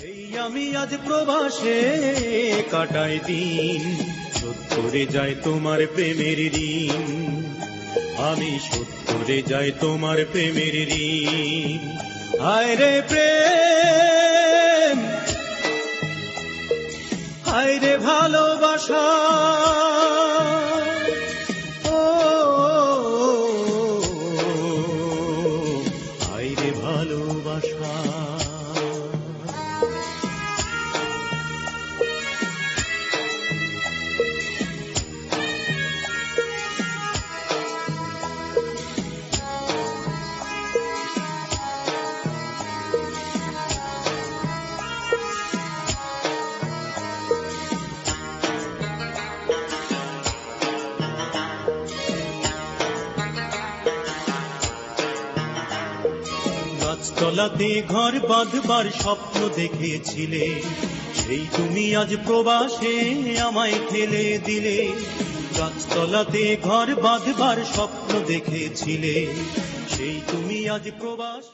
এই আমি আজ প্রবাসে কাটাই দিন, শোধ করে যায় তোমার প্রেমের ঋণ। আমি শোধ করে যাই তোমার প্রেমের ঋণ। হায় রে প্রেম, হায় রে ভালোবাসা, ও হায় রে ভালোবাসা। গাছতলাতে ঘর বাঁধবার স্বপ্ন দেখেছিলে, সেই তুমি আজ প্রবাসে আমায় ফেলে দিলে। গাছতলাতে ঘর বাঁধবার স্বপ্ন দেখেছিলে, সেই তুমি আজ প্রবাসে।